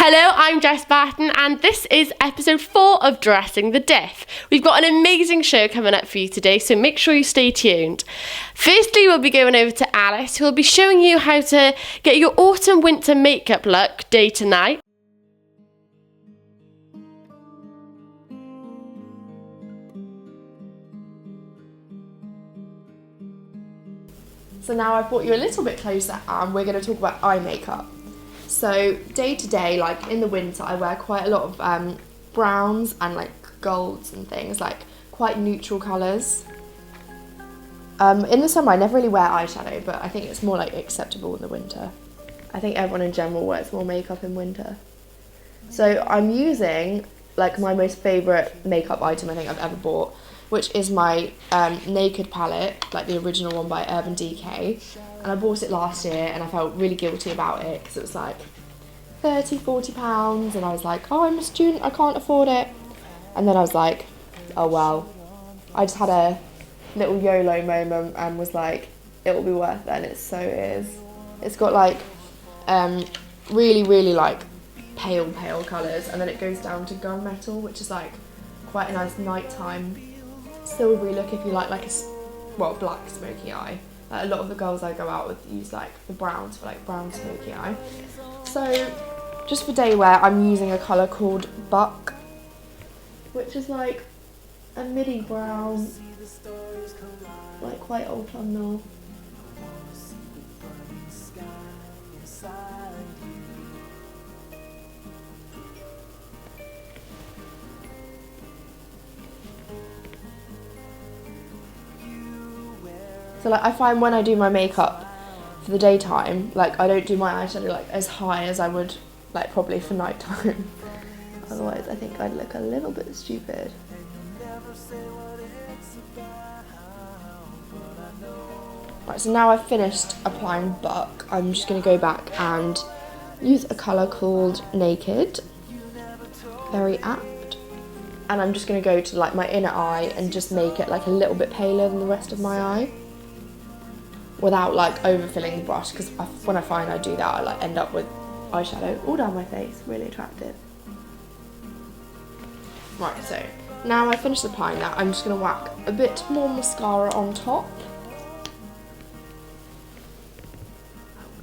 Hello, I'm Jess Barton and this is episode 4 of Dressing the Diff. We've got an amazing show coming up for you today, so make sure you stay tuned. Firstly, we'll be going over to Alice, who will be showing you how to get your autumn-winter makeup look day to night. So now I've brought you a little bit closer and we're going to talk about eye makeup. So day to day, like in the winter, I wear quite a lot of browns and like golds and things, like quite neutral colours. In the summer I never really wear eyeshadow, but I think it's more like acceptable in the winter. I think everyone in general wears more makeup in winter. So I'm using like my most favourite makeup item I think I've ever bought, which is my Naked palette, like the original one by Urban Decay. And I bought it last year and I felt really guilty about it because it was like £30–40 and I was like, oh, I'm a student, I can't afford it. And then I was like, oh well. I just had a little YOLO moment and was like, it will be worth it, and it so is. It's got like really like pale colours, and then it goes down to gunmetal, which is like quite a nice nighttime silvery look if you like a black smoky eye. Like a lot of the girls I go out with use like the browns for like brown smoky eye. So just for day wear, I'm using a colour called Buck, which is like a midi brown, like quite autumnal. So like I find when I do my makeup for the daytime, like I don't do my eyeshadow like as high as I would like probably for nighttime. Otherwise I think I'd look a little bit stupid. Right, so now I've finished applying Buck, I'm just going to go back and use a colour called Naked. Very apt. And I'm just going to go to like my inner eye and just make it like a little bit paler than the rest of my eye, without like overfilling the brush, because when I find I do that I like end up with eyeshadow all down my face, really attractive. Right, so now I've finished applying that, I'm just going to whack a bit more mascara on top.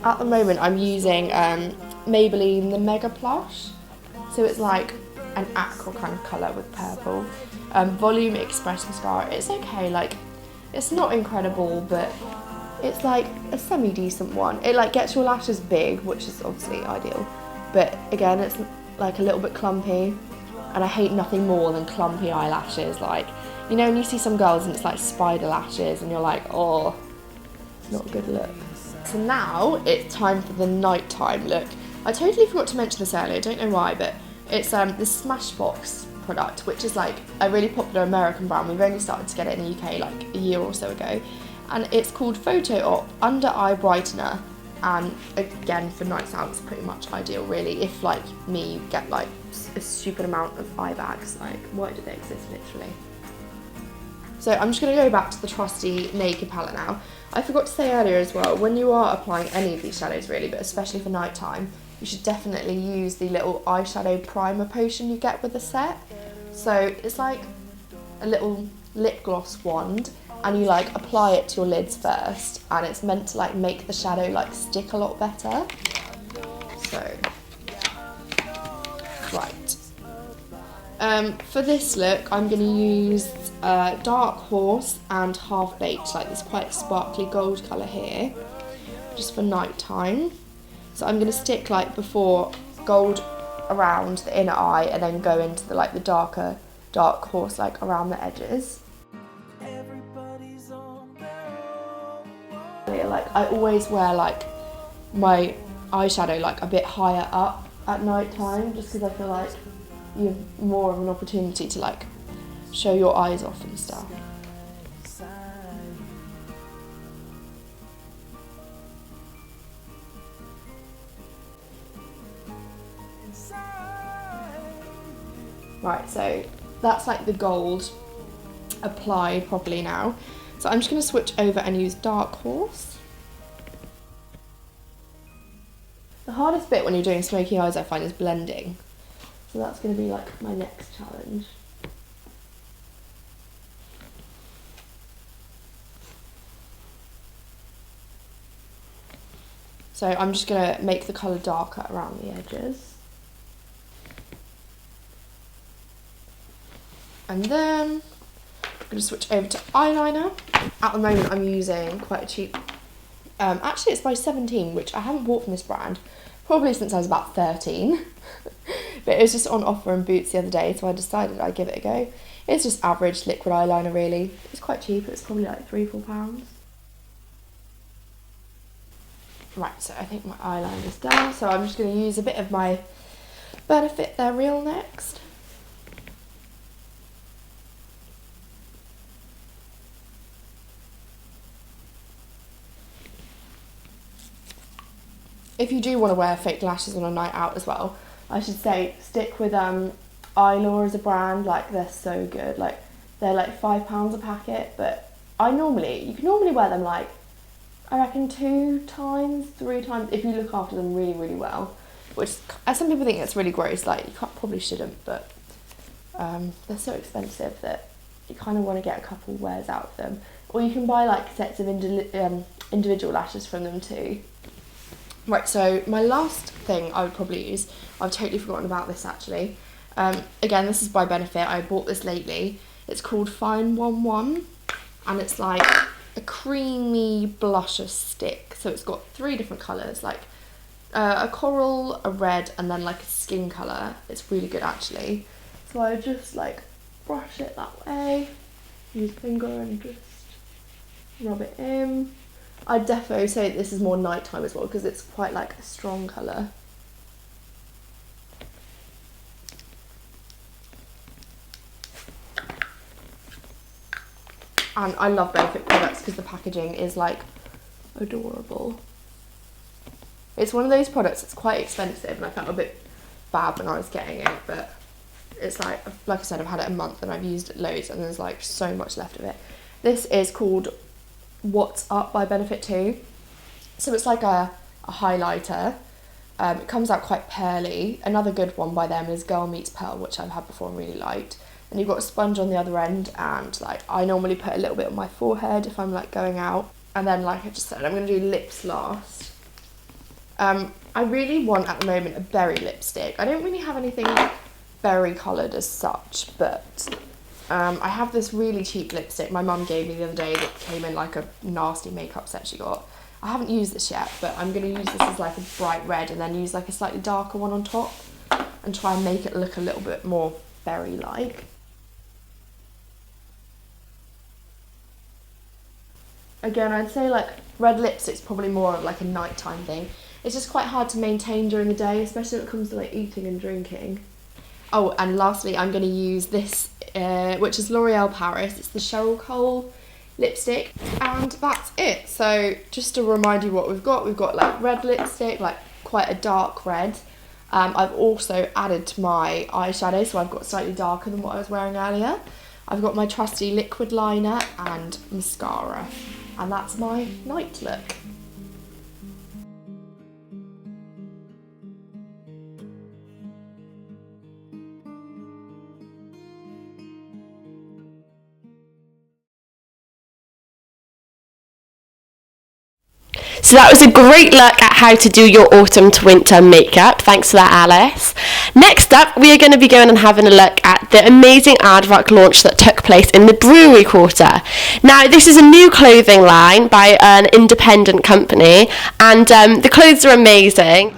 At the moment I'm using Maybelline the Mega Plush, so it's like an aqua kind of colour with purple. Volume Express mascara, it's okay, like it's not incredible, but it's like a semi-decent one. It like gets your lashes big, which is obviously ideal, but again it's like a little bit clumpy, and I hate nothing more than clumpy eyelashes. Like, you know when you see some girls and it's like spider lashes and you're like, oh, it's not a good look. So now it's time for the nighttime look. I totally forgot to mention this earlier, I don't know why, but it's the Smashbox product, which is like a really popular American brand. We've only started to get it in the UK like a year or so ago. And it's called Photo Op Under Eye Brightener. And again, for nights out, it's pretty much ideal really. If like me, you get like a stupid amount of eye bags, like why do they exist literally? So I'm just going to go back to the trusty Naked palette now. I forgot to say earlier as well, when you are applying any of these shadows really, but especially for nighttime, you should definitely use the little eyeshadow primer potion you get with the set. So it's like a little lip gloss wand, and you like apply it to your lids first, and it's meant to like make the shadow like stick a lot better. So, right. For this look, I'm going to use Dark Horse and Half Baked, like this quite sparkly gold colour here, just for night time. So I'm going to stick like before gold around the inner eye, and then go into the like the darker Dark Horse like around the edges. Like I always wear like my eyeshadow like a bit higher up at night time, just because I feel like you have more of an opportunity to like show your eyes off and stuff. Right, so that's like the gold applied properly now. So I'm just going to switch over and use Dark Horse. The hardest bit when you're doing smoky eyes, I find, is blending. So that's going to be like my next challenge. So I'm just going to make the colour darker around the edges. And then I'm going to switch over to eyeliner. At the moment I'm using quite a cheap, actually it's by 17, which I haven't bought from this brand probably since I was about 13. But it was just on offer in Boots the other day, so I decided I'd give it a go. It's just average liquid eyeliner really. It's quite cheap, it's probably like £3-4. Right, so I think my eyeliner's done, so I'm just going to use a bit of my Benefit They're Real next. If you do want to wear fake lashes on a night out as well, I should say stick with Eyelaw as a brand. Like, they're so good. Like, they're like £5 a packet, but you can normally wear them like, I reckon 2 times, 3 times if you look after them really, really well. Which, some people think it's really gross, like you probably shouldn't, but they're so expensive that you kind of want to get a couple wears out of them. Or you can buy like sets of individual lashes from them too. Right, so my last thing I would probably use, I've totally forgotten about this actually. Again, this is by Benefit, I bought this lately. It's called Fine 11, and it's like a creamy blusher stick. So it's got 3 different colours, like a coral, a red, and then like a skin colour. It's really good actually. So I just like brush it that way, use finger and just rub it in. I'd definitely say this is more nighttime as well because it's quite like a strong colour. And I love Benefit products because the packaging is like adorable. It's one of those products that's quite expensive, and I felt a bit bad when I was getting it, but it's like I said, I've had it a month and I've used it loads and there's like so much left of it. This is called What's Up by Benefit too. So it's like a highlighter. It comes out quite pearly. Another good one by them is Girl Meets Pearl, which I've had before and really liked. And you've got a sponge on the other end, and like I normally put a little bit on my forehead if I'm like going out. And then, like I just said, I'm going to do lips last. I really want at the moment a berry lipstick. I don't really have anything berry coloured as such, but I have this really cheap lipstick my mum gave me the other day that came in like a nasty makeup set she got. I haven't used this yet, but I'm going to use this as like a bright red and then use like a slightly darker one on top and try and make it look a little bit more berry-like. Again, I'd say like red lipstick's probably more of like a nighttime thing. It's just quite hard to maintain during the day, especially when it comes to like eating and drinking. Oh, and lastly, I'm going to use this, which is L'Oreal Paris. It's the Cheryl Cole lipstick, and that's it. So just to remind you what we've got like red lipstick, like quite a dark red. I've also added to my eyeshadow, so I've got slightly darker than what I was wearing earlier. I've got my trusty liquid liner and mascara, and that's my night look. So that was a great look at how to do your autumn to winter makeup. Thanks for that, Alice. Next up, we are going to be going and having a look at the Amazing Aardvark launch that took place in the Brewery Quarter. Now, this is a new clothing line by an independent company, and the clothes are amazing.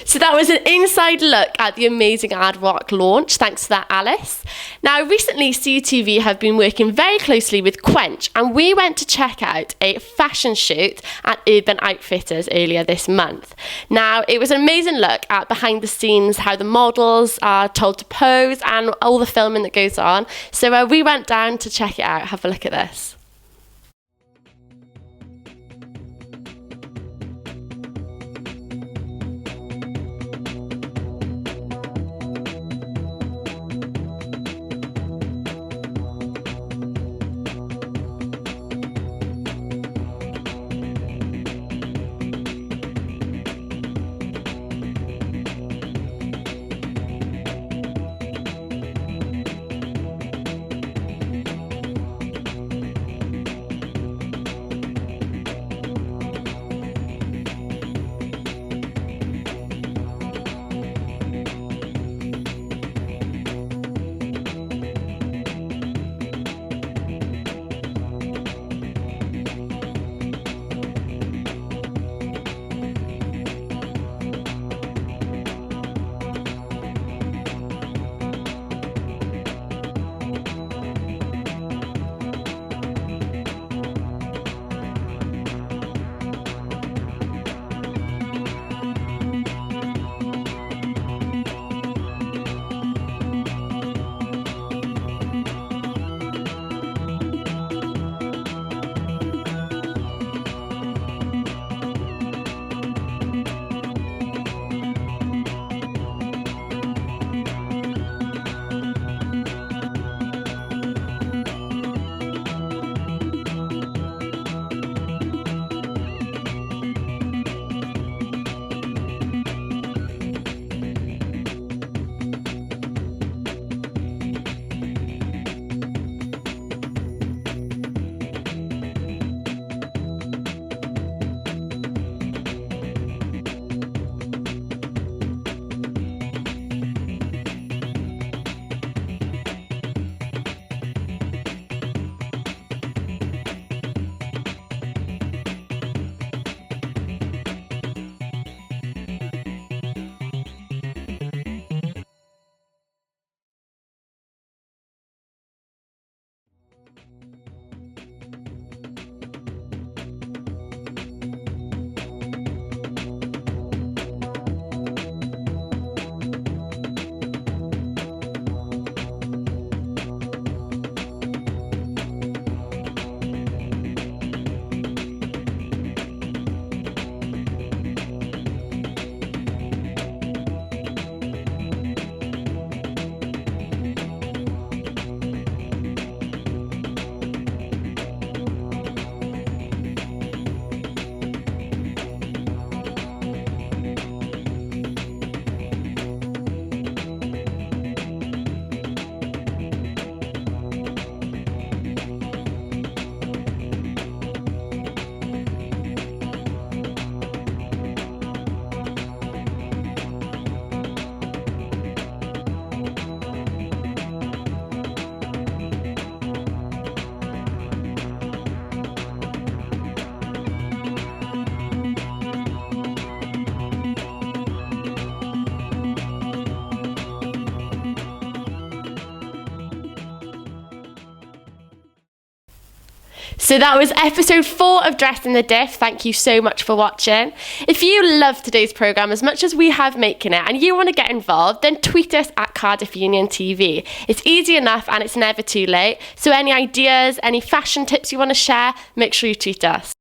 So that was an inside look at the Amazing Aardvark launch. Thanks for that, Alice. Now, recently, CTV have been working very closely with Quench, and we went to check out a fashion shoot at Urban Outfitters earlier this month. Now, it was an amazing look at behind the scenes, how the models are told to pose and all the filming that goes on. So we went down to check it out. Have a look at this. So that was episode 4 of Dressing the Diff. Thank you so much for watching. If you love today's programme as much as we have making it and you want to get involved, then tweet us at Cardiff Union TV. It's easy enough and it's never too late. So any ideas, any fashion tips you want to share, make sure you tweet us.